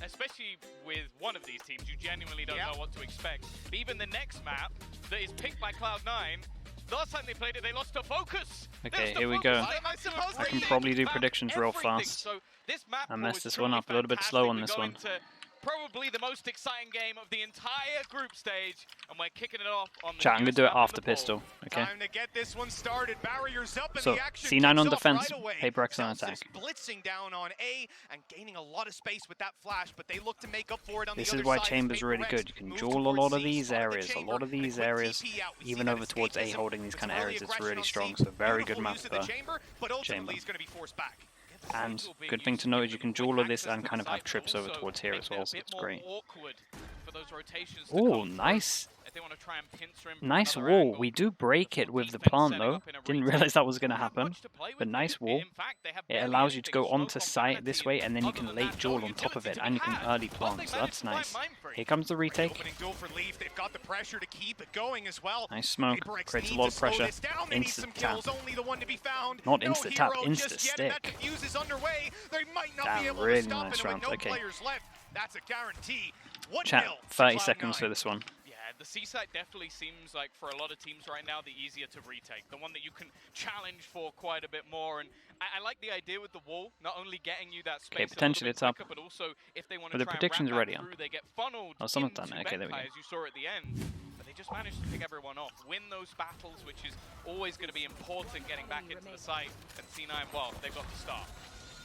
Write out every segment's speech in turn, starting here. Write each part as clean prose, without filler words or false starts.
especially with one of these teams, you genuinely don't know what to expect. But even the next map that is picked by Cloud9, last time they played it, they lost to Focus. Okay, here we go. I can probably do predictions real fast. So this map I messed this one up a little bit slow on this one. Probably the most exciting game of the entire group stage, and we're kicking it off on the Chat, I'm gonna do it after pistol, okay? Time to get this one started. Barriers up and So, the action C9 on kicks off defense, right away. PaperX on attack. Blitzing down on A and gaining a lot of space with that flash, but they look to make up for it on this the is other why side. Chamber's really good. You can duel a lot of these areas, even over towards A holding these kind of areas, it's really strong. So very good map for Chamber. And good thing to know is you can duel all this and kind of have trips over towards here as well, so it's great. Oh, nice. Nice wall. We do break it with the plant though. Didn't realize that was going to happen. But nice wall. It allows you to go onto site this way and then you can late duel on top of it and you can early plant. So that's nice. Here comes the retake. Nice smoke. Creates a lot of pressure. Instant tap. Not insta tap, insta stick. Damn, really nice round. Okay. Chat, 30 seconds for this one. The C site definitely seems like for a lot of teams right now the easier to retake, the one that you can challenge for quite a bit more. And I like the idea with the wall, not only getting you that space, okay, potentially it's up. But also if they want to the predictions already on. They get funneled. Oh, someone's done it. Okay, there we go. As you saw at the end, but they just managed to pick everyone off, win those battles, which is always going to be important getting back into the site. And C9, well, they've got to start.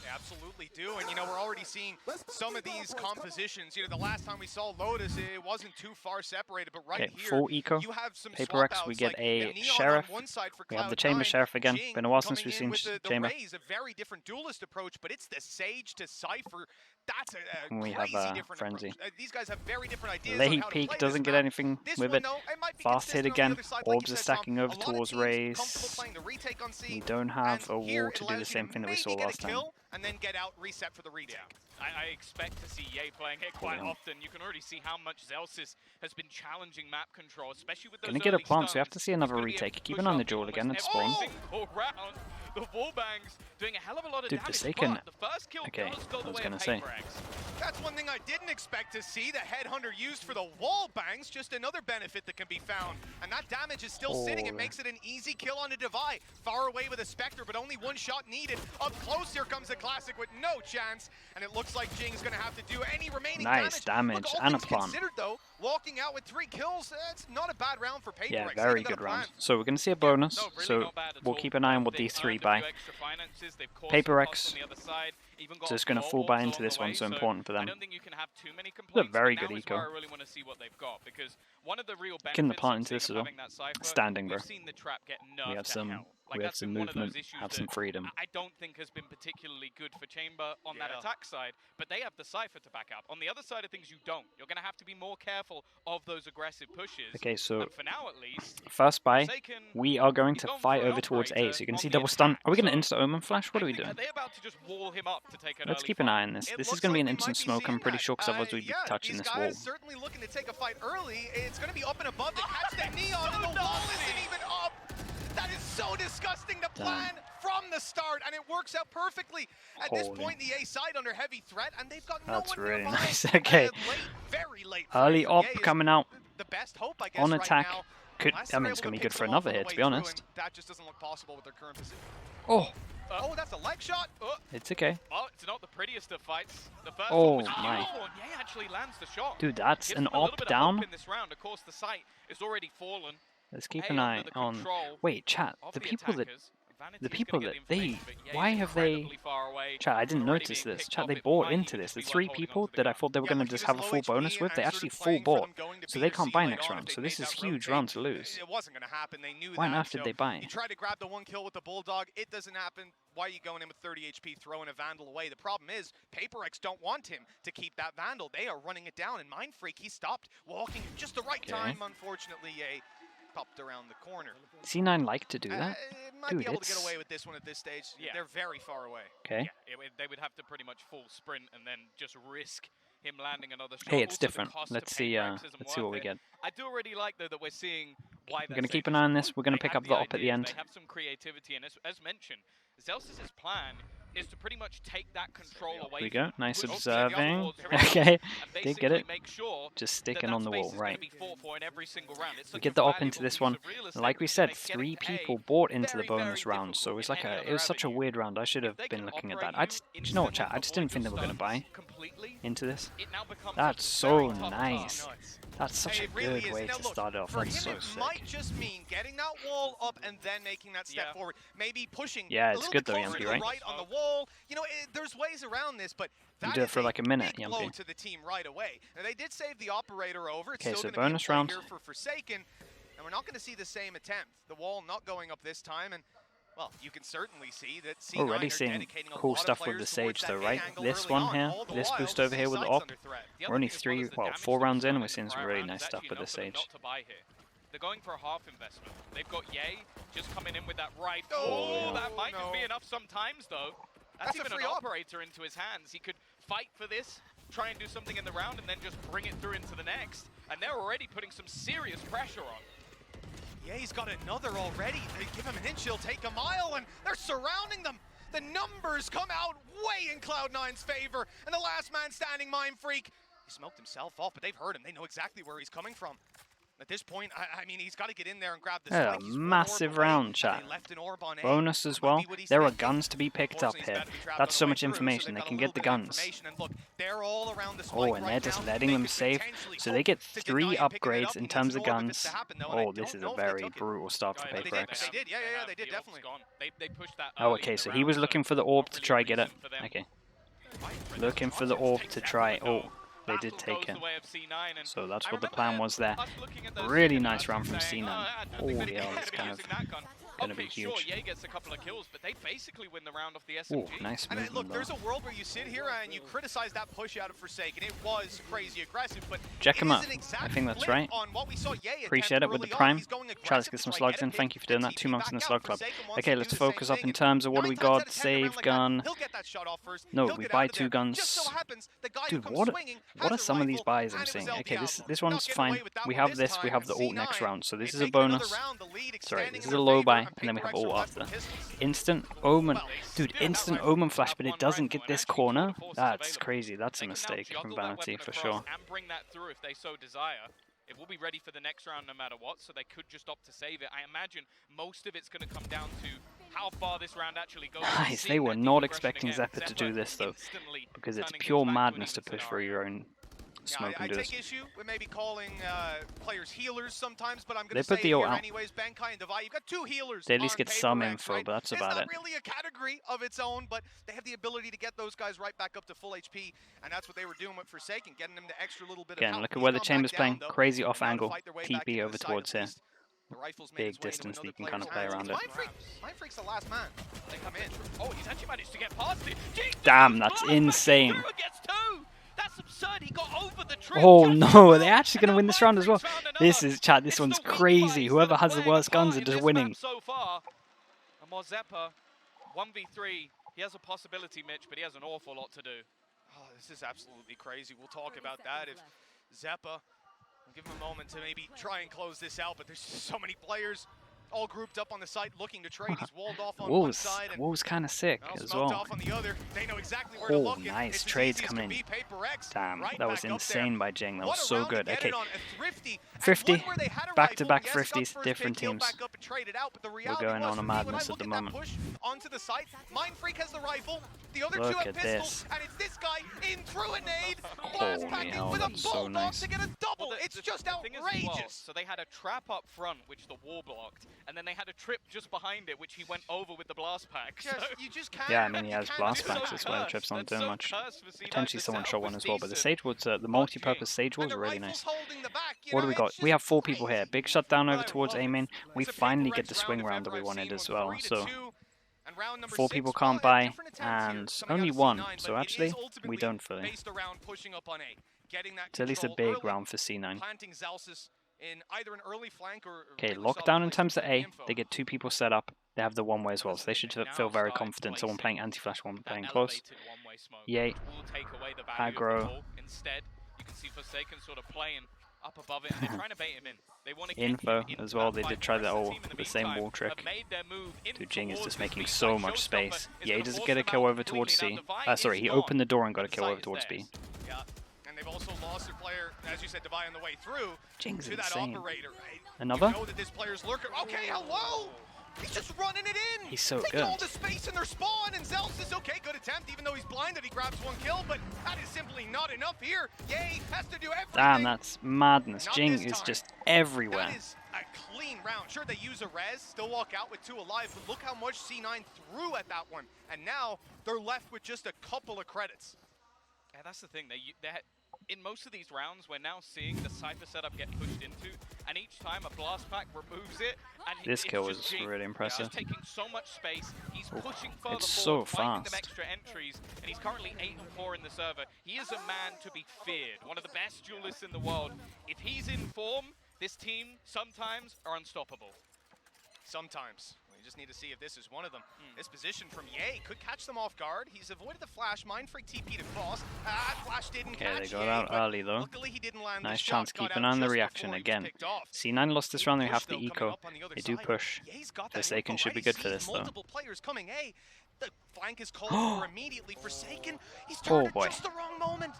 They absolutely do, and you know, we're already seeing some of these compositions. You know, the last time we saw Lotus, it wasn't too far separated, but right here, full eco. You have some PaperX, we get a Sheriff. We have the Chamber Sheriff again. Been a while since we've seen Chamber. A very different duelist approach, but it's the Sage to Cypher. That's a we crazy have different Frenzy. approach. These guys have very different ideas. Late peek doesn't get anything with it. Fast hit again. Orbs are stacking over towards Race. We don't have a wall to do the same thing that we saw last time. And then get out, reset for the retake. I expect to see Ye playing it quite often. You can already see how much Zelsis has been challenging map control, especially with those Gonna get a plant, so we have to see another retake. Keep an eye on the duel again at spawn. The wall bangs doing a hell of a lot of damage. Forsaken. Okay, I was gonna say. That's one thing I didn't expect to see. The Headhunter used for the wall bangs, just another benefit that can be found. And that damage is still sitting. It makes it an easy kill on a Divide. Far away with a Spectre, but only one shot needed. Up close, here comes the Classic with no chance. And it looks like Jing's gonna have to do any remaining damage. Look, and a plant. Considered, though, walking out with 3 kills, that's not a bad round for PaperX. Yeah, very good round. So we're gonna see a bonus. So we'll keep an eye on what these 3 buy. PaperX just going to full buy into this one, so important for them. It's a very good eco. Getting the plant into this as well. Standing, bro. We have some movement, have some freedom. I don't think has been particularly good for Chamber on that attack side, but they have the Cypher to back up. On the other side of things, you don't. You're going to have to be more careful of those aggressive pushes. Okay, so for now at least, first buy, we are going to fight over towards A, so you can see double stun. Are we going to instant Omen Flash? What are we doing? Let's keep an eye on this. This is going to be an instant smoke, I'm pretty sure, because otherwise we'd be touching this wall. Certainly looking to take a fight early. It's going to be up and above to catch that Neon, and the wall isn't even up. That is so disgusting to plan from the start, and it works out perfectly. At this point, the A side under heavy threat, and they've got no one really nearby. nice. Okay. Very late. Early op coming out. The best hope, I guess, on attack. Right now. I mean, it's going to be good for another hit, to be honest. That just doesn't look possible with their current position. Oh. Oh, that's a leg shot. It's okay. Oh, it's not the prettiest of fights. The first one was my. Ye actually lands the shot. Dude, that's an op down. In this round. Of course, the site is already fallen. Let's keep an eye on. Wait, chat. The people that why have they? Chat, I didn't notice this. Chat, they bought into this. The 3 people that I thought they were going to just have a full bonus with, they actually full bought. So they can't buy next round. So this is huge round to lose. It wasn't going to happen. They knew why on earth did they buy? You tried to grab the 1 kill with the Bulldog. It doesn't happen. Why are you going in with 30 HP, throwing a Vandal away? The problem is, PaperX don't want him to keep that Vandal. They are running it down, and Mind Freak, he stopped walking just the right time, unfortunately. Popped around the corner. C9 like to do that? Might be able to get away with this one at this stage. Yeah. They're very far away. Okay. Yeah, they would have to pretty much full sprint and then just risk him landing another shot. Hey, it's different. Let's see what we get. I do already like though that we're seeing why we're going to keep an eye on this. We're going to pick up the op at the end. They have some creativity, and as mentioned, Zels's plan is to pretty much take that control away. Here we go. Nice from observing. Okay, did get it. Sure Just sticking on the wall, right. We get the the op into this one. And like we said, 3 people bought into the bonus round, so it was like it was such a weird round. I should have been looking at that. Do you know what, chat? I just didn't think they were going to buy into this. That's so nice. That's such a good way to start off. That's so sick. Might just mean getting that wall up and then making that step forward. Maybe pushing yeah, a it's little good bit though, closer Yampi, to right? the right on the wall. You know, there's ways around this, but you do it for like a minute, big blow Yampi. to the team right away. Now, they did save the operator over. It's okay, still so gonna bonus be round. here for Forsaken, and we're not going to see the same attempt. The wall not going up this time, and well, you can certainly see that C9 already seeing cool stuff with the Sage though, right? This one here, this boost over here with the op. We're only 4 rounds in and we're seeing some really nice stuff with the Sage. They're going for a half investment. They've got Ye just coming in with that rifle. Oh, yeah. That might just be enough sometimes though. That's even an operator into his hands. He could fight for this, try and do something in the round, and then just bring it through into the next. And they're already putting some serious pressure on. Yeah, he's got another already. They give him an inch, he'll take a mile, and they're surrounding them. The numbers come out way in Cloud9's favor, and the last man standing, Mind Freak, he smoked himself off, but they've heard him. They know exactly where he's coming from. At this point, I mean, he's got to get in there and grab the yeah, massive round, chat. Bonus as well. There are guns to be picked up here. That's so much information. They can get the guns. Oh, and they're just letting them save. So they get 3 upgrades in terms of guns. Oh, this is a very brutal start for Paper X. They did, yeah, they did, definitely. Oh, okay, so he was looking for the orb to try get it. Okay. Looking for the orb to try. Oh. They did take it. So that's what the plan was there. Really nice round from C9. Oh yeah, that's kind of going to be huge. Oh, nice movement. Look, there's a world where you sit here and you criticize that push out of Forsaken. It was crazy aggressive, but check him out. I think that's right. Appreciate it with the prime. Try, let's get some slugs in. Thank you for doing that. 2 months in the slug club. Okay, let's focus up in terms of what do we got. Save gun. No, we buy 2 guns. Dude, what are some of these buys I'm seeing? Okay, this one's fine. We have this, we have the ult next round, so this is a bonus. Sorry, this is a low buy, and then we have ult after. Instant Omen. Dude, instant Omen flash, but it doesn't get this corner? That's crazy. That's a mistake from Vanity for sure. It will be ready for the next round no matter what, so they could just opt to save it. I imagine most of it's going to come down to how far this round actually goes. Nice, they were not expecting Zephyr to do this though, because it's pure madness to push for your own smoke and do this. I take issue with maybe calling players healers sometimes, but I'm going to say put the ult out. anyways, Benkai and Devi, you've got 2 healers. They at least get some info, right? but that's about it. It's not really a category of its own, but they have the ability to get those guys right back up to full HP, and that's what they were doing with Forsaken, getting them the extra little bit of Again, look at where the chamber's playing. Crazy off angle. TP over towards here. Big distance that you can kind of play around it. Mind Freak's the last man. They come in. Oh, he's actually managed to get past it. Damn, that's insane. That's absurd. He got over the trip. Oh no, are they actually going to win this round as well? This is, chat, this one's crazy. Whoever has the worst guns are just winning. So far, Mozepa, 1v3. He has a possibility, Mitch, but he has an awful lot to do. Oh, this is absolutely crazy. We'll talk about that. If Zeppa, we'll give him a moment to maybe try and close this out, but there's so many players all grouped up on the site looking to trade. He's walled off on one side. Wolves kind of sick as well. Off on the other. They know exactly where to look. Nice trades coming in. Damn, that was insane by Jing. That was so good. Okay, 50, back-to-back 50s, different teams. We're going on a madness at the moment. Onto the site. Mind Freak has the rifle. The other Look two have at pistols, this. and it's this guy in through a nade, Holy hell, with a that's so bulldog nice. to get a double. It's just outrageous. So they had a trap up front, which the wall blocked, and then they had a trip just behind it, which he went over with the blast pack. You just can't. Yeah, I mean, he has blast packs as well. Trips not doing much. Potentially someone shot one as well, but the Sage Woods, the multi-purpose Sage Woods are really nice. What do we got? We have 4 people here. Big shutdown over towards A main. We finally get the swing round that we wanted as well. So 4 people can't buy, and only 1. So actually, we don't fully. It's at least a big round for C9. Okay, lockdown in terms of A. They get 2 people set up. They have the one-way as well, so they should feel very confident. Someone playing anti-flash, one playing close. Yay. Aggro. Instead, you can see Forsaken sort of playing up above it, and they're trying to bait him in. They want to get Info him as well. They fight. did try The the same wall trick. Dude, Jing is just making so Showstopper much space. is Yeah, he gonna doesn't force get a them kill out over towards completely. C. Now, Divide Sorry, is he gone. opened the door and got a The kill site over is towards B. theirs. Yeah, and they've also lost their player, as you said, Divide on the way through. Jing's to that insane. operator. Right? Another? You know that this player's lurker. Okay, hello! He's just running it in. He's so taking good. all the space in their spawn, and Zels is okay, good attempt, even though he's blinded, he grabs one kill, but that is simply not enough here. Yay has to do everything. Damn, that's madness. Not Jing this is time. just everywhere. That is a clean round. Sure, they use a res, still walk out with 2 alive, but look how much C9 threw at that one. And now they're left with just a couple of credits. Yeah, that's the thing. In most of these rounds, we're now seeing the Cypher setup get pushed into, and each time a blast pack removes it. And This kill was just Jing. really impressive. He's taking so much space. He's pushing further it's forward, so finding them fast. extra entries, and he's currently 8 and 4 in the server. He is a man to be feared, one of the best duelists in the world. If he's in form, this team sometimes are unstoppable. Sometimes. We just need to see if this is one of them. This position from Ye could catch them off guard. He's avoided the flash. Mind Freak TP to cross. Flash didn't catch Okay, they got Ye, out but early though. luckily he didn't land Nice the chance. shot, got Keep an out eye on the just reaction before he was again. picked off. C9 lost this round. They Push, have the though, coming eco. up on the other They do side. push. Ye's got that Forsaken info, should be right? good He for sees this though. multiple players coming. Hey, the flank is called for immediately. Forsaken. He's turned Oh at boy. just the wrong moment.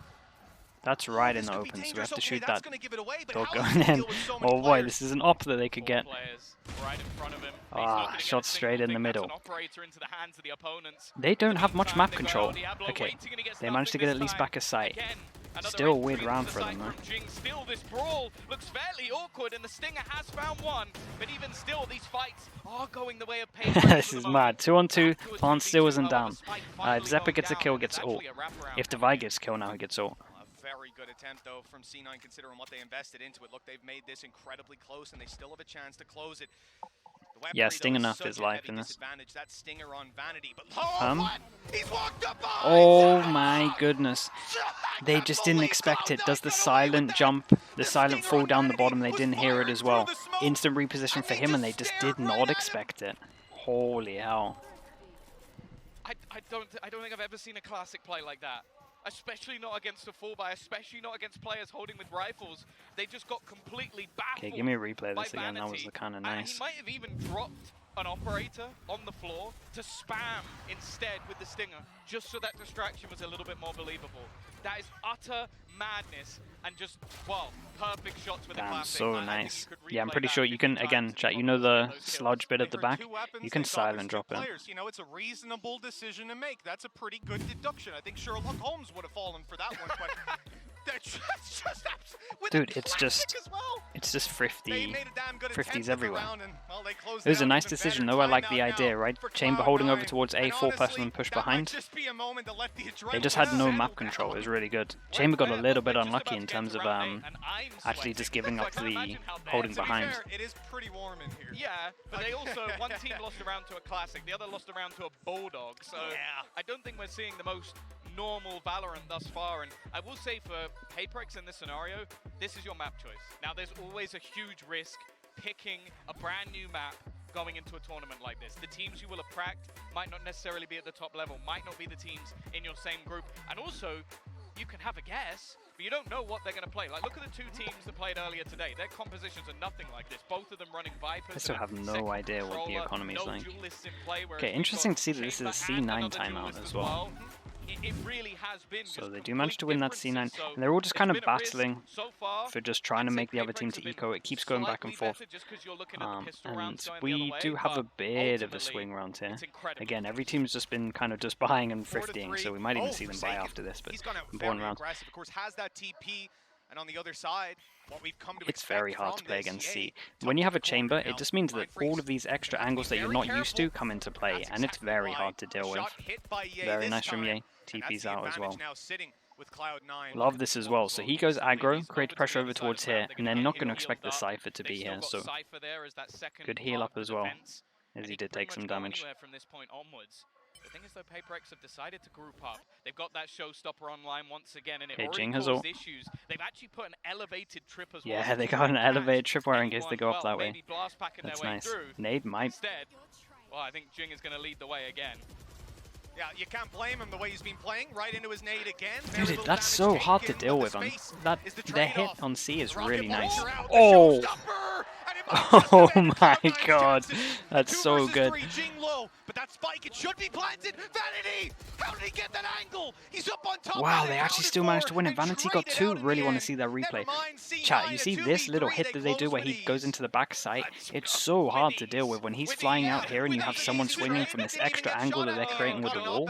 That's right in This the could be open, so we dangerous. have to Okay, shoot that's that gonna give it away, but dog how is he going gonna in. deal with so many Oh boy, players? this is an op that they could 4 get. players right in front of him. He's Ah, not gonna get shot a straight single in the thing. That's middle. an operator into the hands of the opponents. They don't have much Meantime, map they've got control. Diablo Okay, waiting, and he gets they managed to nothing get this at least time. back a sight. Again, another Still a entry weird into round the for site them, though. from Jing. Still, this brawl looks fairly awkward, and the Stinger has found one. But even still, these fights are going the way of pain. This is mad. 2 on 2. Plant still isn't down. If Zephyr gets a kill, gets ult. If Divide gets a kill now, he gets ult. A very good attempt, though, from C9, considering what they invested into it. Look, they've made this incredibly close, and they still have a chance to close it. The weaponry, Yeah, though, Sting is enough such is a life heavy in this. disadvantage. That Stinger on Vanity, but What? He's walked up behind Oh Zephyr! my goodness. They just didn't expect it. Does the silent jump, the silent fall down the bottom, they didn't hear it as well. Instant reposition for him and they just did not expect it. Holy hell. I don't think I've ever seen a classic play like that. Especially not against a 4x, especially not against players holding with rifles. They just got completely baffled. Okay, give me a replay of by this again. That was Vanity. kind of And nice. he might have even dropped an operator on the floor to spam instead with the Stinger, just so that distraction was a little bit more believable. That is utter madness, and just, well, perfect shots with a Damn, classic. so I think nice. you could Yeah, I'm replay pretty that sure 50 you can, times again, and chat, you probably know the get those kills. sludge bit at the They back? heard 2 weapons, You can they thought there's silent 2 drop it. players. You know, it's a reasonable decision to make. That's a pretty good deduction. I think Sherlock Holmes would have fallen for that one, but that's just with Dude, the it's classic just as well. It's just They thrifty. made a damn good 50s attempt at the everywhere. round, and, well, they closed It was it a out nice even decision better. though. I like the Timeout idea, now right? for Chamber holding over Cloud9. towards A, And 4 person honestly, and push that might behind. just be a moment to let the They just adrenaline had no settle map control. down. It was really good. Well, Chamber got a they're little bit just unlucky about in to get terms to of round 8, and I'm actually just sweating. giving I up can't the imagine how they're holding To be behind. fair, it is pretty warm in here. Yeah, but they also, one team lost a round to a classic, the other lost a round to a bulldog, so Yeah. I don't think we're seeing the most normal Valorant thus far, and I will say for Paperex in this scenario, this is your map choice. Now there's always a huge risk picking a brand new map going into a tournament like this. The teams you will have cracked might not necessarily be at the top level, might not be the teams in your same group, and also you can have a guess, but you don't know what they're going to play. Like, look at the 2 teams that played earlier today. Their compositions are nothing like this. Both of them running Vipers. I still have no second idea what the controller, economy is no like. duelists in play, whereas Okay, we've interesting got to see that this is a Chamber and C9 another timeout duelist as well. It really has been So just they do manage to win that C9, differences, so and they're all just it's kind of been a risk battling so far. for just trying to I'd say make the other team Paperex to have been eco. It keeps going back and slightly forth. better just 'cause you're looking at the pistol And rounds going the we other way, do have a but bit of a ultimately, swing round here. it's incredible. Again, every team's just been kind of just buying and 4 to thrifting, 3. so we might even see them buy Forsaken. after this, but He's gone out important very round. aggressive. Of course, has that TP, and on the other side, what we've come to It's expect very hard to from play this, against Ye, C. tucked When you in have the a chamber, corner it now. just means that Mind all Freaks of these extra have to angles be that you're very not used to careful. come into play, That's and it's exactly very why. hard to deal with. Shot hit by Ye Very this nice from time, Ye. and that's TP's the out as well. advantage now sitting with Cloud9. Love this as well. So he goes aggro, creates pressure over towards here, and they're not going to expect the Cypher to be here, so good heal up as well, as he did take some damage. From this point onwards. The thing is, though, Paperex have decided to group up. They've got that showstopper online once again, and it already Jing has caused ult. issues. They've actually put an elevated trip as well. Yeah, they to got an catch elevated tripwire in case anyone, they go up well, that way. maybe blast packing That's their way nice. through. Nade might. Instead, well, I think Jing is going to lead the way again. Yeah, you can't blame him the way he's been playing. Right into his nade again. Dude, that's so hard to deal with him. Their hit on C is really nice. Oh! Oh my god, that's so good. But that spike, it should be planted. Vanity, how did he get that angle? He's up on top. Wow, they actually still managed to win it. Vanity got 2. Really want to see that replay. Chat, you see this little hit that they do where he goes into the back sight? It's so hard to deal with when he's flying out here and you have someone swinging from this extra angle that they're creating with the wall.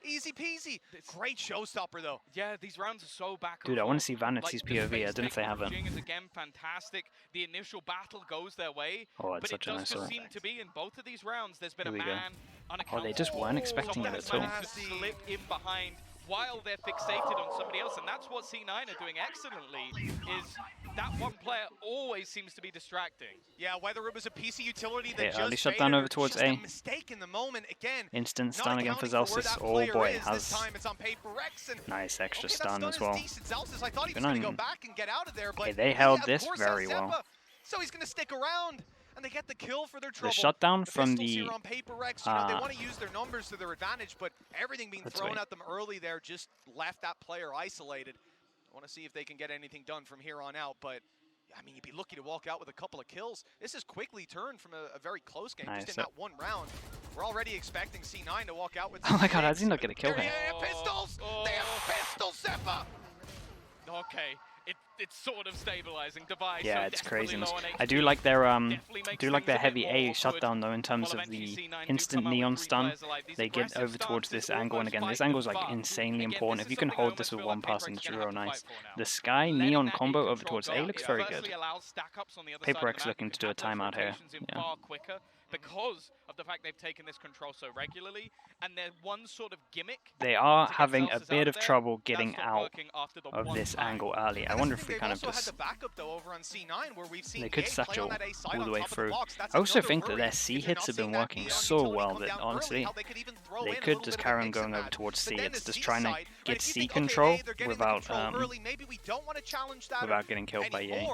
Easy peasy. Great showstopper though. Yeah, these rounds are so back. Dude, I want to see Vanity's POV. I don't know if they have it. Is again fantastic. The initial battle goes their way. Oh, it's such a nice one. Seem to be in both of these rounds. There's been a man. Oh, they just weren't expecting it at all. Slip in behind while they're fixated on somebody else, and that's what C9 are doing excellently. Is that one player always seems to be distracting. Yeah, whether it was a PC utility that early shutdown over towards A. Mistake in the moment again. Instant stun again for Zelsis. Oh boy, has nice extra stun as well. Okay, they held this very well. So he's going to stick around. And they get the kill for their trouble. The shutdown from the they want to use their numbers to their advantage, but everything being thrown at them early there just left that player isolated. I want to see if they can get anything done from here on out, but I mean, you'd be lucky to walk out with a couple of kills. This has quickly turned from a very close game, just in that one round. We're already expecting C9 to walk out with. Oh my god, how did he not get a kill here? They have pistols! They have pistols, Seppa! Okay. It's sort of stabilizing. Device, yeah, it's craziness. I do like their heavy A shutdown though in terms of the instant neon stun. They get over towards this angle, and again, this angle is like insanely important. If you can hold this with one person, it's real nice. The Sky neon combo over towards A looks very good. Paper X looking to do a timeout here. Yeah. Because of the fact they've taken this control so regularly, and their one sort of gimmick. They are having a bit of trouble getting out of this angle early. I wonder if we kind of just... They could satchel all the way through. I also think that their C hits have been working so well that honestly, they could just carry on going over towards C. It's just trying to get C control without getting killed by EA.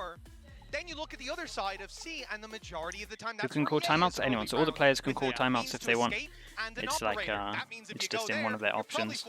Then you look at the other side of C, and the majority of the time, you can call timeouts anyone, so all the players can call timeouts if they want. It's like it's just in one of their options,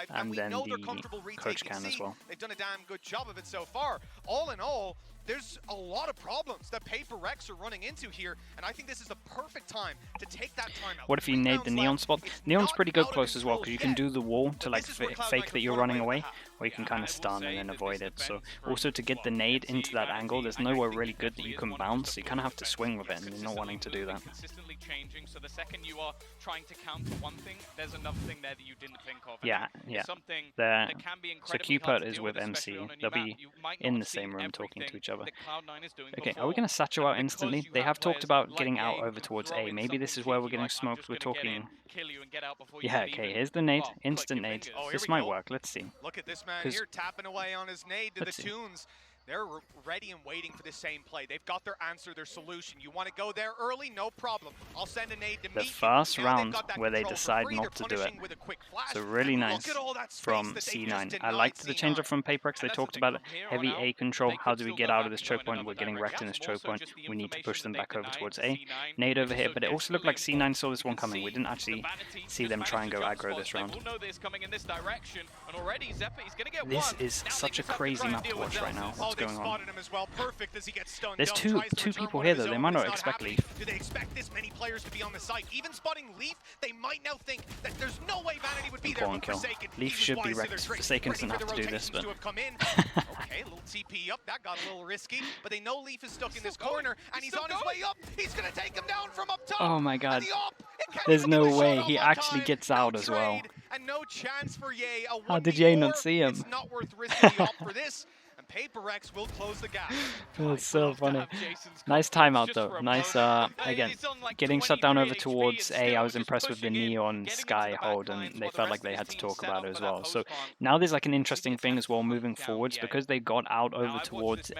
and then the coach can as well. They've done a damn good job of it so far. All in all, there's a lot of problems that Paper Rex are running into here, and I think this is the perfect time to take that time out. What if you nade the neon spot? Neon's pretty good close as well, because you can do the wall to like fake that you're running away, or you can kind of stun and then avoid it. So also to get the nade into that angle, there's nowhere really good that you can bounce, so you kind of have to swing with it, and you're not wanting to do that. Consistently changing, so the second you are trying to counter one thing, there's another thing there that you didn't think of. Yeah, yeah. So Cupid is with MC. They'll be in the same room talking to each other. Okay, are we going to satchel out instantly? They have talked about getting out over towards A. Maybe this is where we're getting smoked. We're talking... Yeah, okay, here's the nade. Instant nade. This might work. Let's see. Look at this man here tapping away on his nade to the tunes. They're ready and waiting for the same play. They've got their answer, their solution. You want to go there early? No problem. I'll send a nade to the first round where they decide not to do it. So really nice from C9. I liked the change up from Paper X. They talked about heavy A control. How do we get out of this choke point? We're getting wrecked in this choke point. We need to push them back over towards A. Nade over here, but it also looked like C9 saw this one coming. We didn't actually see them try and go aggro this round. This is such a crazy map to watch right now. What's going on? There's two people here though. They might not expect Leaf. Do they expect this many players to be on the site? Even spotting Leaf, they might now think that there's no way Vanity would be there. Leaf should be wrecked. Forsaken doesn't have to do this, but okay, a little TP up. That got a little risky, but they know Leaf is stuck in this corner, and he's on his way up. He's gonna take him down from up top. Oh my god! There's no way he actually gets out as well. And no chance for Ye. How did Ye not see him? It's not worth risking the op for this. Paper X will close the gap. That's so funny. Nice timeout though. Nice, again, getting shut down over towards A. I was impressed with the Neon Sky hold, and they felt like they had to talk about it as well. So now there's like an interesting thing as well moving forwards, because they got out over towards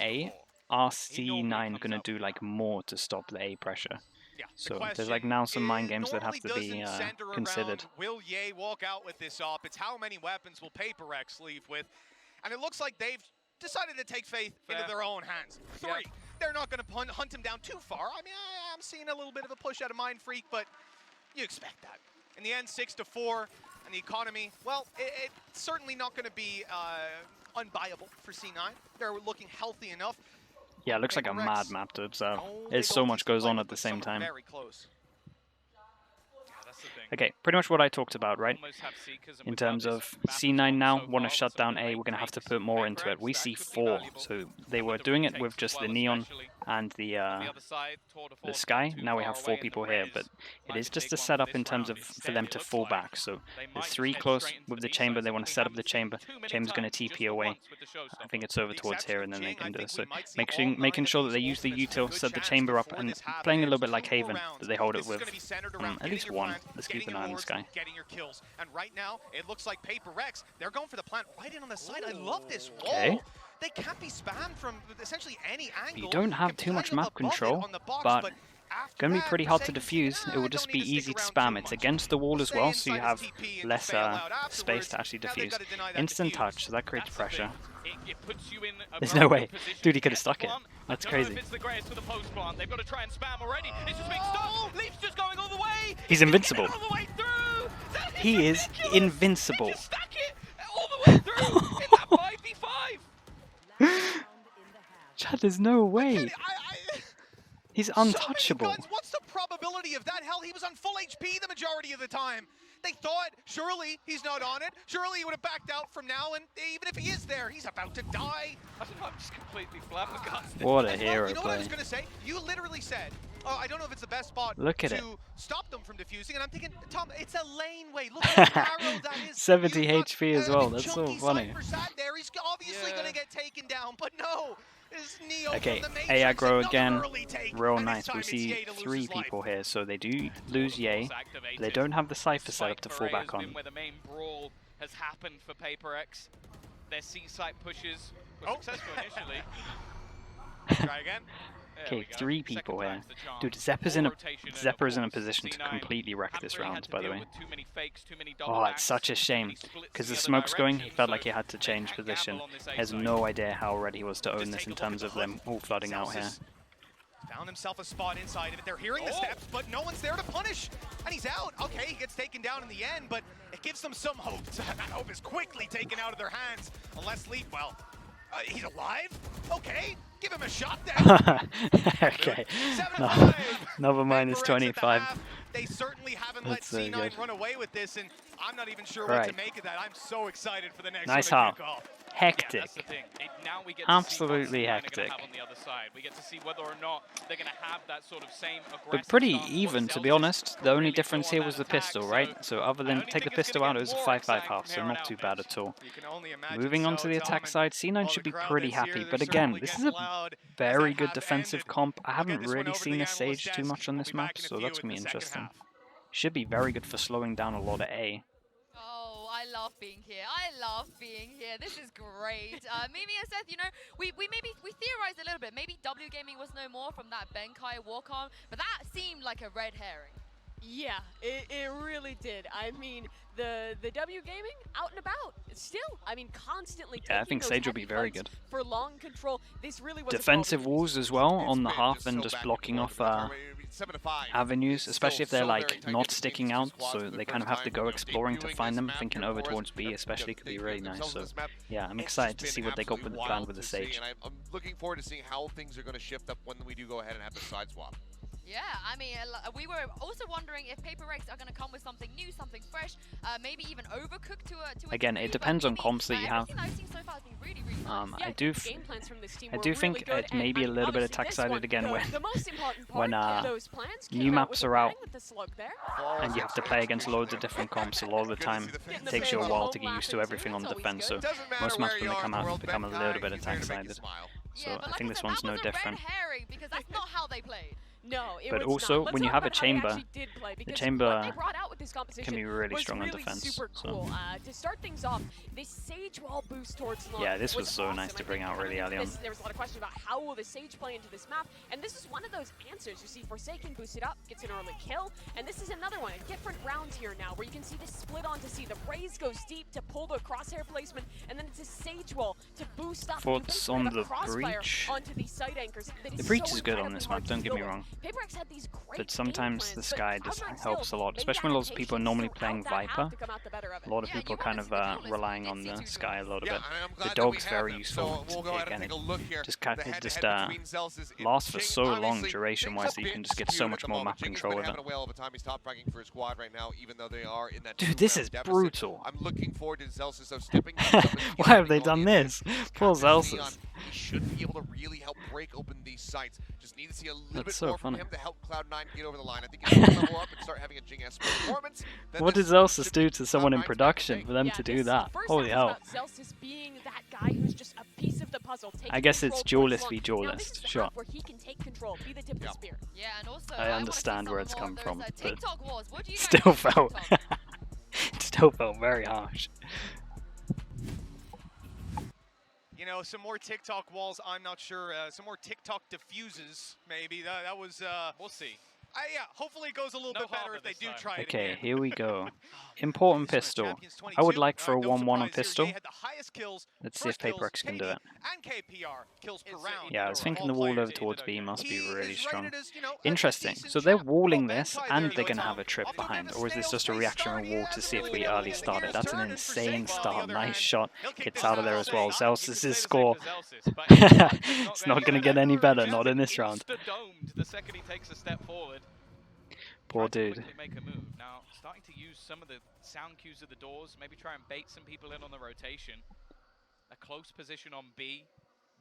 A. Are C9 gonna do like more to stop the A pressure? So there's like now some mind games that have to be considered. Will Ye walk out with this op? It's how many weapons will Paper X leave with? And it looks like they've decided to take faith into their own hands. 3. They're not going to hunt him down too far. I mean, I'm seeing a little bit of a push out of Mind Freak, but you expect that. In the end, 6-4, and the economy, well, it's certainly not going to be unbuyable for C9. They're looking healthy enough. Yeah, it looks like a mad map, dude. So there's so much goes on at the same time. Very close. Okay, pretty much what I talked about, right? In terms of C9 now, want to shut down A, we're going to have to put more into it. We see 4, so they were doing it with just the Neon and the Sky. Now we have 4 people here, but it is just a setup in terms of for them to fall back. So there's 3 close with the Chamber, they want to set up the Chamber. Chamber's going to TP away. I think it's over towards here, and then they can do it. So making sure that they use the util, set the Chamber up, and playing a little bit like Haven, that they hold it with at least 1. Let's keep an eye on this guy. Getting your kills. And right now, it looks like Paper Rex, they're going for the plant right in on the side. I love this wall. Okay. They can't be spammed from essentially any angle. You don't have too much map control, but it's going to be pretty hard to defuse. It will just be easy to spam. It's against the wall as well, so you have less space to actually defuse. Instant touch, so that creates pressure. There's no way. Dude, he could have stuck it. That's crazy. He's invincible. He is invincible. Chad, there's no way. He's untouchable. What's the probability of that? Hell, he was on full HP the majority of the time. They thought, surely he's not on it. Surely he would have backed out from now, and even if he is there, he's about to die. I'm just completely flabbergasted. What a hero You know what play. I was going to say? You literally said, I don't know if it's the best spot to stop them from defusing, and I'm thinking, Tom, it's a lane way. Look at how narrow that is. 70 HP as well, that's so funny. There. He's obviously going to get taken down, but no. Okay, A aggro again, real nice. We see 3 people here, so they do lose Ye. They don't have the Cypher set up to fall back on. Where the main brawl has happened for Paper X. Their C-site pushes were successful initially. Try again. Okay, 3 people here. Dude, Zeppa's in a position to completely wreck this round, by the way. Oh, it's such a shame. Because the smoke's going, he felt like he had to change position. He has no idea how ready he was to own this in terms of them all flooding out here. Found himself a spot inside of it. They're hearing the steps, but no one's there to punish. And he's out. Okay, he gets taken down in the end, but it gives them some hope. That hope is quickly taken out of their hands. Unless Leaf, well, he's alive? Okay, give him a shot then. Okay. Another minus 25. They certainly haven't let C9 run away with this, and I'm not even sure what to make of that. I'm so excited for the next nice one. Hectic. Now we get absolutely hectic. On the other side. We get to see whether or not they're going to have that sort of same but pretty even, to be honest. The only difference here was the pistol, right? So other than take the pistol out, it was a 5-5 half, so not too bad at all. Moving on to the attack side, C9 should be pretty happy. But again, this is a very good defensive comp. I haven't really seen a Sage too much on this map, so that's going to be interesting. Should be very good for slowing down a lot of A. I love being here. I love being here. This is great. Mimi and Seth, you know, we theorized a little bit. Maybe W Gaming was no more from that Benkai walk-on, but that seemed like a red herring. Yeah, it really did. I mean, the W Gaming out and about still. I mean, constantly. Yeah, I think Sage will be very good. For long control, this really was defensive walls as well on the half and just blocking off avenues, especially if they're like not sticking out, so they kind of have to go exploring to find them. Thinking over towards B especially could be really nice. So yeah, I'm excited to see what they got with the plan with the Sage. I'm looking forward to seeing how things are going to shift up when we do go ahead and have the side swap. Yeah, I mean, we were also wondering if Paper Rex are going to come with something new, something fresh, maybe even overcooked to a again, it depends on comps that you have. I do think it may be a little bit attack-sided again when new maps are out and you have to play against loads of different comps a lot of the time. It takes you a while to get used to everything on defense, so most maps when they come out become a little bit attack-sided. So I think this one's no different. Because that's not how they played. No, but also, when you have a chamber, the chamber can be really strong on defense. Super cool. To start things off, this Sage wall boost towards long. Yeah, this was so nice to bring out really early on. There was a lot of question about how will the Sage play into this map, and this is one of those answers. You see Forsaken boosted up, gets an early kill, and this is another one. A different round here now, where you can see this split on to see the Raze goes deep to pull the crosshair placement, and then it's a Sage wall to boost up. Thoughts on the breach? Onto these side anchors. The breach is good on this map, don't get me wrong. Paper X had these great But sometimes the Sky just Cloud9 helps a still lot, made especially when lots of adaptations people are normally throughout playing that half Viper. to come out the better of it. A lot of Yeah, people you kind wanted of to be honest, relying on the VCT Sky a little Yeah, bit. and I'm glad The that we dog's have very them. useful. So we'll go ahead and Again, take a look here. just The just head-to-head between Zelsis and lasts for Ching. so long Obviously, duration-wise Ching's that a you can bit just get so skewed much at the more moment. map Ching has control been with having it. a whale of a time. He's top ranking for his squad right now, even though they are in that Dude, this two-round is deficit. brutal. I'm looking forward to Zelsis so stepping things up and Why have they getting on done the this? inside. Poor Captain Leon, Zelsis. he should be able to really help break open these sites. Just need to see a little That's bit so more from funny. him to help Cloud9 get over the line. I think if he can level up and start having a Jing S performance, then What this does Zelsis should do be to someone in Cloud9's back to production take. for them Yeah, to do this that? first Holy half hell. is about Zelsis being that guy who's just a piece of the puzzle. I guess it's control duelist towards v long. Now, this duelist, is the sure. half where he can take control, be the tip of the spear. Yeah, and also I wanna understand see where some it's more come of those, from, but TikTok wars. What do you guys still think of felt TikTok? it still felt very harsh. You know, some more TikTok walls, I'm not sure. Some more TikTok diffuses, maybe. That was, We'll see. yeah, hopefully it goes a little No bit better harbour if they this do time. try it Okay, again. here we go. Important This one is pistol. Champions I would 22. like for a No 1-1 on surprise here. pistol. Ye had the highest kills, Let's see if first kills, Paper X can do KD it. and KPR kills per It's- round. Yeah, I was of thinking all the wall players. over towards B must be He really is strong. rated as, you know, a Interesting. decent So they're champ. walling Well, this, Benkai and there, they're going to though, have a trip off to a bit behind. of a Or is this snail's just a pace reaction start. on He wall to hasn't see if really we been able early to get the started? gears That's an turning for insane Zeke, on the start. other Nice hand. shot. He'll kick Gets this out of out there all as day. well. You could Zelsis' say his the same score. for Zelsis, but It's not going to get any better, not in this round. Insta-domed the second he takes a step forward. Poor Trying to dude. quickly make a move. Now, starting to use some of the sound cues of the doors, maybe try and bait some people in on the rotation. A close position on B.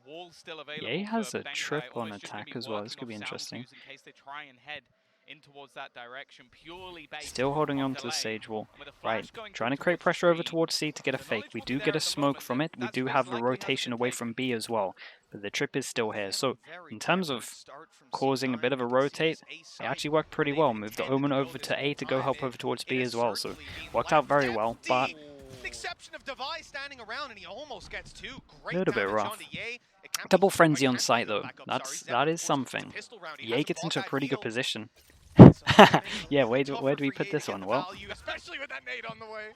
Wall still available. Yeah, he has for a Benkai, trip on almost just gonna attack be as well. This working could be off sound interesting. cues in case they try and head in towards that direction, purely based Still holding on on to the delay. Sage Wall. And with a flash Right, going trying to through create towards pressure over three, towards C to get a the fake. knowledge We will do be get there a at the smoke moment, from and it. We that's do most have the likely how this rotation is away taken. from B as well. But the trip is still here. So Very in terms tempered of start from causing a C9. bit of a You can see rotate, this A it site. actually worked pretty They've well. Moved the intended Omen to go over this to whole A to go time. help over towards It B has as well. So certainly been worked out very left well, but empty. With the exception of Devi standing around, and he almost gets two. Great Little bit damage rough. onto Ye. It can't double be- frenzy it on can't be site the though. backup, That sorry. is Zeppelin forces something. the pistol round. He Ye has gets a into a ball pretty guy good field. position. So it's gonna make it a Yeah, little where bit do tougher we for put Ye this to get one? the Well, value, especially with that nade on the way.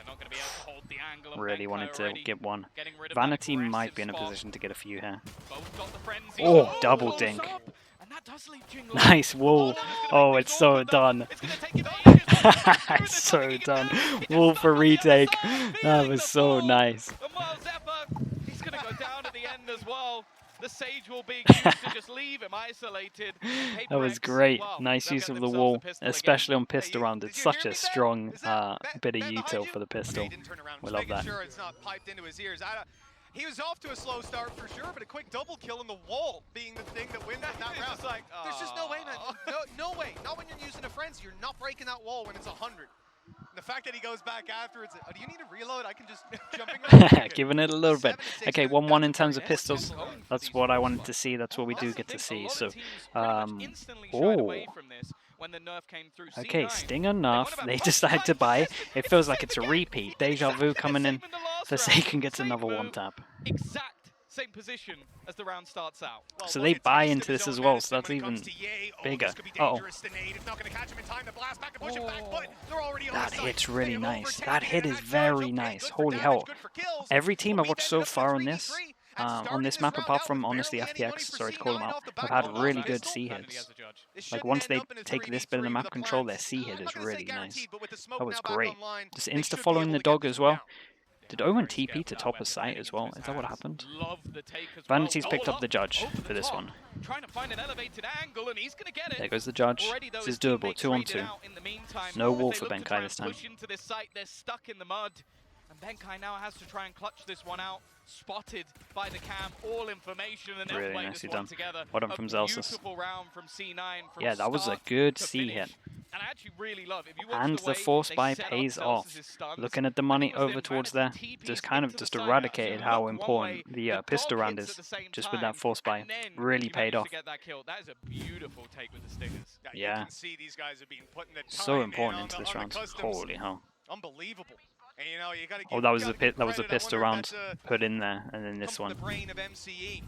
Not going to be able to hold the angle. And really Benkai wanted to already get one. getting rid of that Vanity might aggressive be in a spot. position to get a few here. Both got the frenzy. Oh, double close dink. up, and that does leave Jing low. Nice wall. Lotus gonna Oh, make it's things so awkward, though. done. It's gonna take him ages to get back through. It's There's so nothing he can done. do. He just Wall stuck for on the other retake. side, That feeling was the so fall. nice. And Miles Zephyr, he's gonna go down at the end as well. The Sage will be used to just leave him isolated. That was great. Nice use of the wall, especially on pistol round. It's such a strong bit of util for the pistol. We love that. Sure it's not piped into his ears. He was off to a slow start for sure, but a quick double kill in the wall being the thing that wins that round. Just like, There's just no way, man. No way. Not when you're using a frenzy. You're not breaking that wall when it's 100. The fact that he goes back afterwards, do you need a reload? I can just jump in. Giving it a little bit. 7-6, Okay, dude, 1-1 in that's terms of pretty pistols. nice. That's what I wanted to see. That's what we do get to see. So, okay, Stinger Nerf. They decide to buy. It feels like it's a repeat. Deja Vu coming in. Forsaken gets another one tap. Exact same position as the round starts out. So they buy into this as well, so that's even bigger. Uh-oh. That hit's really nice. That hit is very nice. Holy hell. Every team I've watched so far on this map, apart from, honestly, FPX, sorry to call them out, have had really good C hits. Like, once they take this bit of the map control, their C hit is really nice. That was great. Just insta-following the dog as well. Did Omen TP to top a site as well? Is that what happened? Vanity's picked up the judge for this one. There goes the judge. This is doable, 2-on-2. No wall for Benkai this time. They're stuck in the mud. And Benkai now has to try and clutch this one out. Spotted by the cam, all information, and Really they'll play nicely this one done. together. Well done from Zelsis. Beautiful round from C9 from Yeah, that was a start good to C finish. hit. And I actually really love, if you watch And the the way force they buy set up pays off. Zelsis' stuns, Looking at the money I think it was over them towards trying there, to TP just him kind of into just the side. eradicated So how look one important way, the pistol dog round hits is, at the same just with that time, force buy. and then Really you paid manage off. to get that kill. That is a beautiful take with the Stingers. Yeah. You can see these guys have been putting the So time important in into on this the round. customs. Holy hell. Unbelievable. And you know, you gotta Oh, give, that was gotta a give that was a credit. I pistol wonder round if that's, put in there, and then come this from one. the brain of MCE.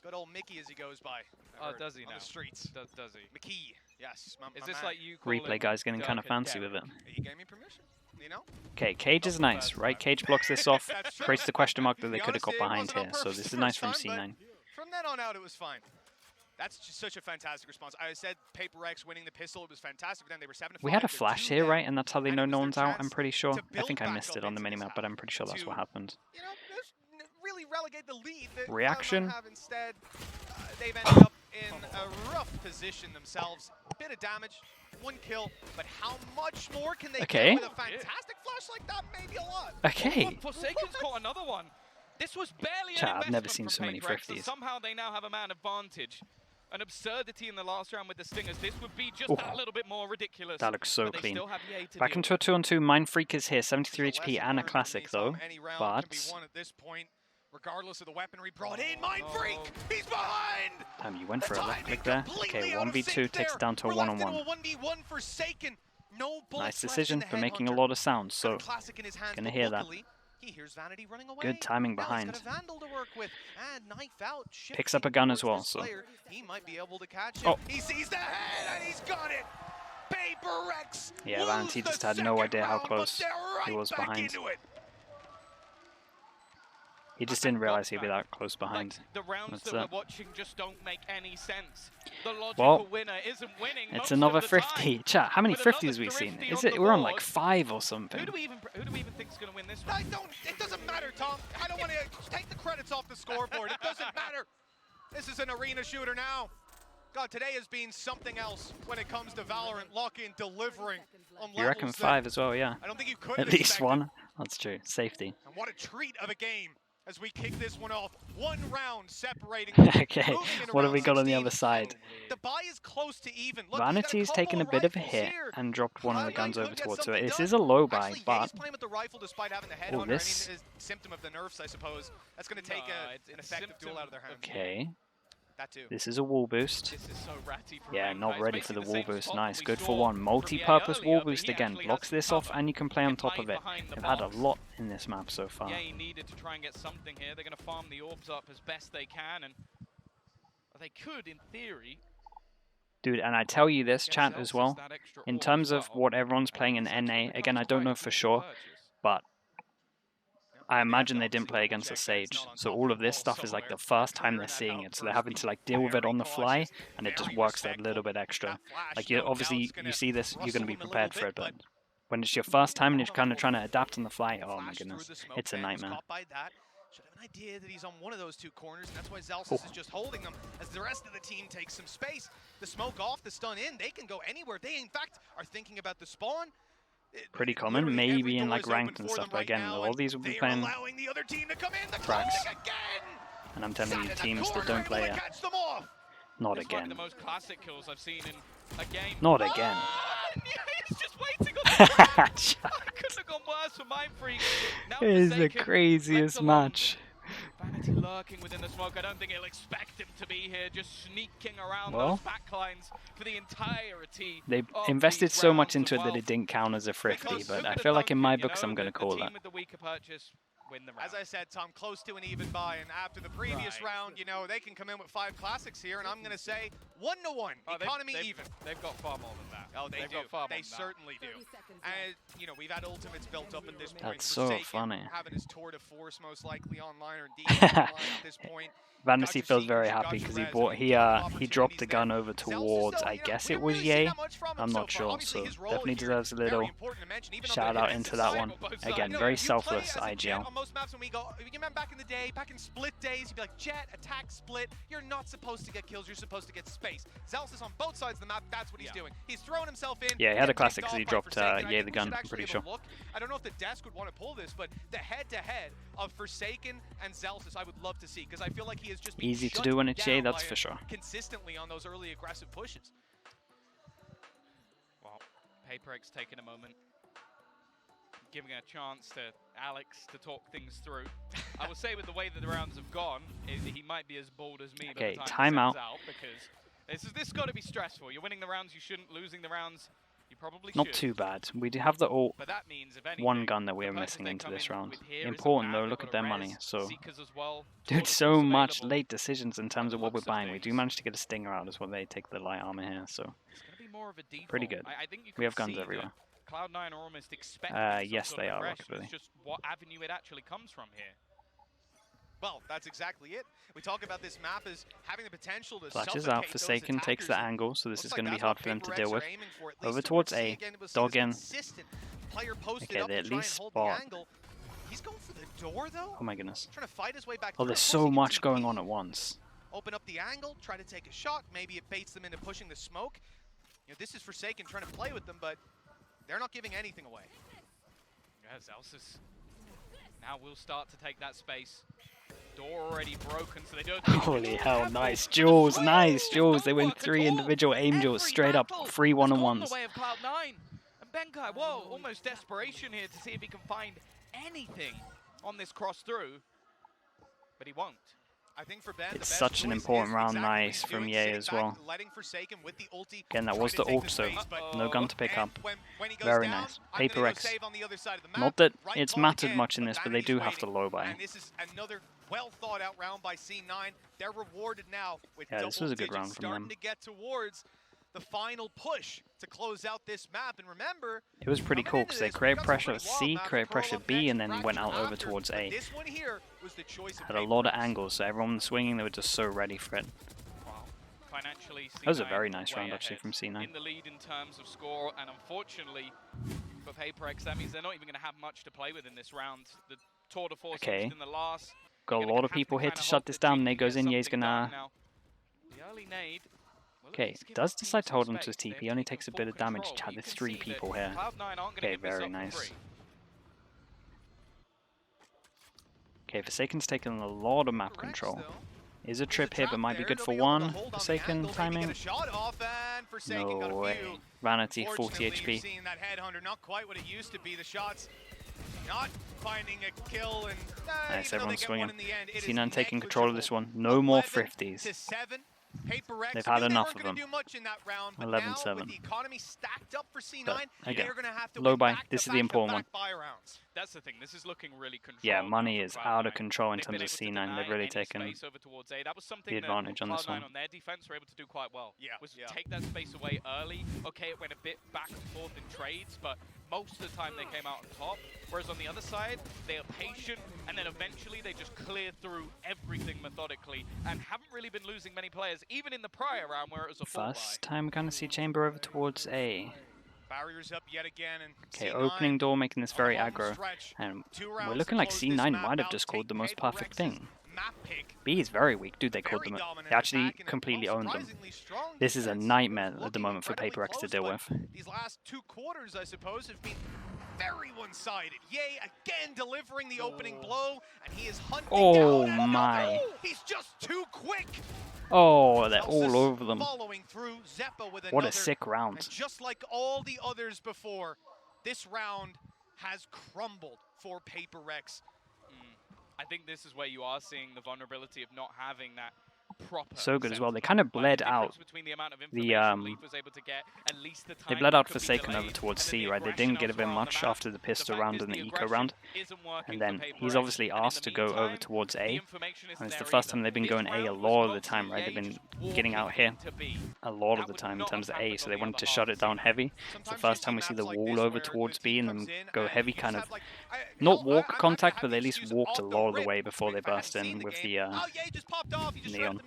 Good old Mickey as he goes by. Oh, does he on now? the streets. Does he? Mickey, yes. Is my this man. like you call Replay him guy's getting kind of Dirk and fancy with it. Derek? You gave me permission, you know? Okay, Cage is nice, right? Cage blocks this off, creates the question mark that they could have got behind here. So this is nice from C9. From then on out, it was fine. That's just such a fantastic response. I said Paper X winning the pistol, it was fantastic. Then they were 7-5. We had a flash here, right? And that's how they know no one's out, I'm chance pretty sure. to I build think I back missed up it on the into this minimap, but I'm pretty sure that's to, what happened. You know, really relegate the lead that Reaction. have instead. They've ended up in a rough position themselves. A bit of damage, 1 kill, but how much more can they get with a fantastic flash like that? Maybe a lot. Okay. Forsaken's got another one. This was barely an Chat, investment I've never seen so from many Paper X, and 50s. somehow they now have a man advantage. An absurdity in the last round with the Stingers. This would be just Ooh. that little bit more ridiculous. That looks so but they clean. still have Yay to Back deal into a with. 2-on-2. Mindfreak is here, 73 There's a HP lesson and a learned from classic me, though. Tom. Any round But can be won at this point, regardless of the weaponry brought in. Mindfreak, he's behind. damn, you went for a The left timing click there. completely Okay, out of 1v2 sync takes there. it down to a We're left 1-on-1. into a 1v1 Forsaken. No bullets Nice left decision, in the but making a Headhunter. lot of sound, Got a so classic in his hands, gonna but hear that. luckily, he hears Vanity running away. Good timing Now he's behind. got a Vandal to work with, and knife out. Picks up a gun as shifting well, towards so. this player. He might be able to catch him. Oh. He sees the head, and he's got it. Paper X. Yeah, lose Vanity the just had no second idea how round, but close they're he right was back behind. into it. He just didn't realize he'd be that close behind. Like, the rounds That's that it. we're watching just don't make any sense. The logical Well, winner isn't winning It's most another of the 50. time. Chat, how many With another 50s have we seen? 50 Is on it? the We're on like board. 5 or something. Who do we even think is going to win this one? It doesn't matter, Tom. I don't want to take the credits off the scoreboard. It doesn't matter. This is an arena shooter now. God, today has been something else when it comes to Valorant. Lock-in, delivering on You reckon levels 5 as well, yeah. I don't think you could At have least expected. one. That's true. Safety. And what a treat of a game as we kick this one off. 1 round separating. Okay, moving into what have round we got on the 16. other side? The buy is close to even. Look, Vanity's taken a bit of a hit and dropped one of the guns over towards her. This is a low buy, Actually, but Ye's playing with the rifle despite having the headhunter. this- I mean, it's a symptom of the nerfs, I suppose. That's going to take an effective duel out of their hands. okay. That too. This is a wall boost. This is so ratty from Yeah, Rainbow. not It's ready for the basically wall same boost. spot Nice, we good saw for one. from Multi-purpose earlier, wall but he boost again. actually Blocks has this off cover. and you can play on It top of hides it. behind the They've had a box. lot in this map so far. Yeah, he needed to try and get something here. They're going to farm the orbs up as best they can, and they could, in theory. Dude, and I tell you this, get chat, Celsius as well. that extra In orb terms as of well. what everyone's And playing in this actually NA, becomes again, I don't quite know a for small sure, purchase. but I They imagine have they to didn't play obviously against the double-check that it's Sage. not on So top all of of this wall stuff is like somewhere. the first time Clearing they're that seeing it, first so they're having to like deal with it very on the fly, cautious, and it just very works that respectful. little bit extra. That flash, Like you no obviously doubt's gonna you see this, you're rustle gonna be him a little prepared for bit, it, but but when it's your first time and you're kind of trying to adapt on the fly, oh my flash through goodness, the smoke it's a ban, was nightmare. caught by that. Should have an idea that he's on one of those 2 corners, and that's why Zelsis is just holding them as the rest of the team takes some space. The smoke off, the stun in, they can go anywhere. They, in fact, are thinking about the spawn. Pretty common, Literally every maybe in door like is open ranked and for stuff, them but right again, now, all and these will be they are playing allowing the other team to come in. The frags. classic again. And I'm telling Sat you, in the teams that corner, don't able play to it, catch them off. not This might be again. the most classic kills I've seen in a game. Not again. He's just waiting on the ground. I couldn't have gone worse for Mindfreak. Now It is the Forsaken, craziest left alone. match. Vanity lurking within the smoke. I don't think he'll expect him to be here, just sneaking around Well, those backlines for the entirety. They of invested these so much rounds into as it that well. it didn't count as a thrifty, Because but Who I could feel have like in thunk my it, you books know? I'm going to The call team that. with the weaker purchase win the round. As I said, Tom, close to an even buy, and after the previous Right. round, you know, they can come in with 5 classics here, and I'm going to say 1-1, Oh, economy they've, even. They've got far more than that. Oh, they They've do. got far more They than that. certainly do. And, you know, we've had ultimates built up at this point. That's so Forsaken funny. having his tour de force most likely online or indeed online at this point. Vanity Got your feels seekers, very you got happy your because he res, bought I mean, given he dropped the opportunities gun there. over Zelsis, towards though, I you know, guess we it haven't was really seen Yay. that much from him I'm so not far. sure, Obviously, so his role definitely here, deserves a very little important to mention, even on shout the out into that defensive one. side. both sides. Again, You know, very you play selfless as a Jet IGL. on most maps when we go, you remember back in the day, back in split days, you'd be like, Jet, attack, split. You're not supposed to get kills, you're supposed to get space. Zelsis on both sides of the map, that's what he's doing. He's throwing himself in. Yeah, he had a getting classic picked 'cause he off by dropped, Forsaken. I Yay think the we gun, should I'm actually pretty give a sure. look. I don't know if the desk would want to pull this, but the head-to-head of Forsaken and Zelsis I would love to see, because I feel like he has just been Easy to shut do when it's Yay, down that's by for sure. consistently on those early aggressive pushes. Well, Paperx taking a moment, giving a chance to Alex to talk things through. I would say with the way that the rounds have gone, he might be as bold as me by Okay, the time timeout. this ends out, because this has got to be stressful. You're winning the rounds you shouldn't, losing the rounds you probably Not should. too bad. We do have the ult, But that means, if anything, one gun that we the are purchase missing they into come this in round. with here isn't Important bad. though, They've look got at their a money. res, So, Seekers as well. dude, Lotus so is much available. late decisions in terms of what we're looks of buying. We do things. manage to get a Stinger out as well. They take the light armor here, so It's going to be more of a default. pretty good. I think you We can have guns see everywhere. that Cloud9 are almost expecting some Yes, sort they of are, aggression. Rockabilly. It's just what avenue it actually comes from here. Well, that's exactly it. We talk about this map as having the potential to Flashes out, Forsaken takes the angle, so this is going to be hard for them to deal with. Over towards A, dog in. Okay, they at least spot. He's going for the door though. Oh my goodness. Trying to fight his way back. Oh, there's so much going on at once. Open up the angle, try to take a shot. Maybe it baits them into pushing the smoke. You know, this is Forsaken trying to play with them, but they're not giving anything away. Yeah, Zelsis now will start to take that space. Door already broken, so they don't. Holy hell, nice duels, nice duels. They win 3 individual aim duels straight up, 3 1-on-1s. Way of Cloud9. And Benkai, whoa, almost desperation here to see if he can find anything on this cross through, but he won't. I think for Ben, it's such an important round, nice from Ye as well. Again, that was the ult, so no gun to pick up. Very nice. Paper X. Not that it's mattered much in this, but they do have to low buy. And this is another well thought out round by C9. They're rewarded now with yeah, this was a good round from them. Starting to get towards the final push to close out this map. And remember, it was pretty cool because they create pressure at C, create pressure B, and then went out over towards A. This one here was the choice had a lot of angles, so everyone was swinging, they were just so ready for it. Wow. Financially, that was a very nice round actually from C9. In the lead in terms of score, and unfortunately for Paper X, that means they're not even going to have much to play with in this round. The tour de force in the last. Got a lot of people here to shut this down. Nade goes in, Ye's gonna. The early nade. Okay, does decide to hold on to his TP. He only takes a bit of damage. Chad, there's 3 people here. Okay, very nice. Okay, Forsaken's taking a lot of map control. Is a trip here, but might be good for 1. Forsaken timing. No way. Vanity, 40 HP. Not quite what it used to be. The shots not finding a kill, and nice, everyone's swinging. C9 taking control of this one. No more 50s. They've had enough of them. 11-7. But again, low buy. This is the important one. That's the thing. This is looking really controlled. Yeah, money is out of control in terms of C9. They've really taken the advantage on this one. On their defense were able to do quite well. Was take that space away early. Okay, it went a bit back and forth in trades, but most of the time they came out on top. Whereas on the other side, they are patient, and then eventually they just clear through everything methodically, and haven't really been losing many players, even in the prior round where it was a full buy. First time we're going to see Chamber over towards A. Barriers up yet again, and okay, opening door, making this very aggro, and we're looking like C9 might have just called the most perfect thing. B is very weak. Dude, they called them. They actually completely owned them. This is a nightmare at the moment for Paper X to deal with. These last 2 quarters, I suppose, have been very one-sided. Ye again delivering the opening blow, and he is hunting down my. He's just too quick. Oh, they're all over them. Following through, Zeppa with what a sick round. And just like all the others before, this round has crumbled for Paper X. I think this is where you are seeing the vulnerability of not having that proper. So good as well. They kind of bled out they bled out Forsaken over towards C, right? They didn't get him much after the pistol round and the eco round. And then he's obviously asked to go over towards A. And it's the first time they've been going A a lot of the time, right? They've been getting out here a lot of the time in terms of A, so they wanted to shut it down heavy. It's the first time we see the wall over towards B and then go heavy, kind of not walk contact, but they at least walked a lot of the way before they burst in with the neon.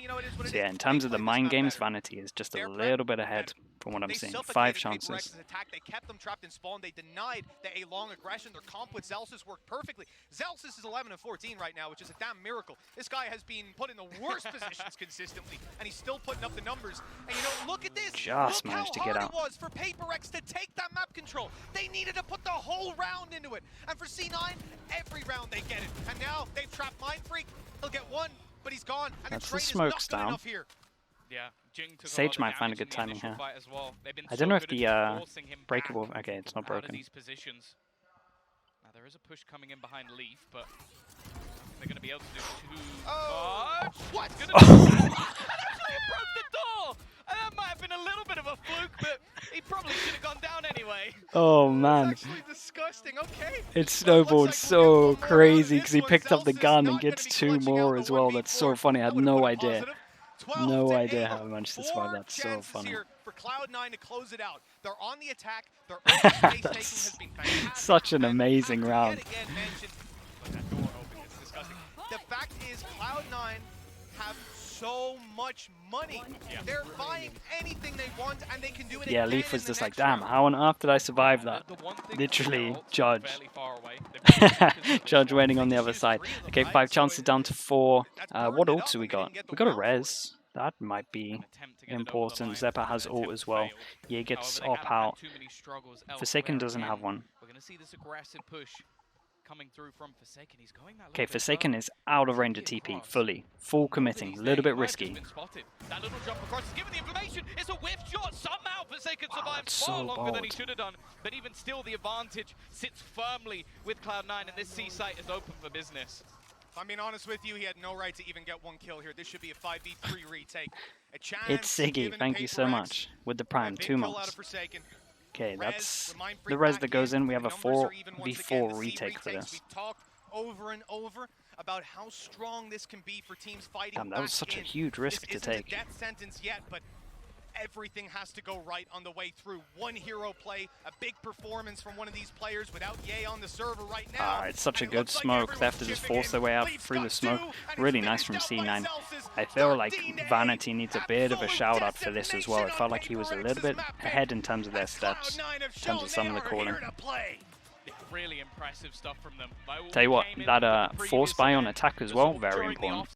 So yeah, in terms of the mind games, Vanity is just a little bit ahead from what I'm seeing. 5 chances. They kept them trapped in spawn. They denied the A long aggression. Their comp with Zelsis worked perfectly. Zelsis is 11-14 right now, which is a damn miracle. This guy has been put in the worst positions consistently, and he's still putting up the numbers. And you know, look at this. Just managed to get out. It was for Paper X to take that map control. They needed to put the whole round into it. And for C9, every round they get it. And now they've trapped Mind Freak. They'll get 1, but he's gone. And that's the smokes down. Here. Yeah, Sage might find a good timing here. I don't know if the breakable. Okay, it's not broken. Now there is a push coming in behind Leaf, but they're going to be able to do too much. What? It actually broke the door. And that might have been a little bit of a fluke, but he probably should have gone down anyway. Oh man. That's actually disgusting. Okay. It snowballed so crazy because he picked up the gun and gets 2 more as well. That's so funny. I had no idea. No idea how much this was. That's so funny. For Cloud9 to close it out. They're on the attack. Their That's such an amazing round. fact is, Cloud9 have so much money. They're buying anything they want, and they can do it. Yeah, again Leaf was in the just like, next damn, round. how on earth did I survive that? Literally, Judge. Judge waiting on the other side. Okay, 5 chances down to 4. What ults do we got? We got a res. That might be important. Zeppa has ult as well. Ye gets op out. Forsaken doesn't have one. We're going to see this aggressive push coming through from Forsaken. He's going that Okay, Forsaken is out of range of TP, fully. Full committing, a little bit risky. That little jump across is given the information. It's a whiff shot. Somehow Forsaken survives that's far so longer than he bold. should have done. But even still, the advantage sits firmly with Cloud9, and this C site is open for business. If I'm being honest with you, he had no right to even get one kill here. This should be a 5v3 retake. A chance It's Siggy, given thank you so Paper much. X. With the Prime, A big 2 kill out months. of Forsaken. Okay, Res, that's remind the Free res back that goes in. We have a The numbers are even once again. 4v4 The C retake for retakes, this. We've talked over and over about how strong this can be for teams fighting Damn, that was back such a in. huge risk This to isn't take. a death sentence yet, but everything has to go right on the way through. One hero play, a big performance from one of these players without Ye on the server right now. It's such a And it good looks like smoke. They have to everyone's just chipping force in. their way out Leaf's through the got smoke. 2, and it's Really nice finished from up by C9. Celsius. I feel like 13 Vanity needs a bit of a Absolute shout out for this as well. It decimation felt on like he was a Paper little bit X's map pick. ahead in terms of their As stats, Cloud9 have in terms shown of some of the they are calling. here to play. Yeah, really impressive stuff from them. Tell you what, that force buy on attack as well, very important.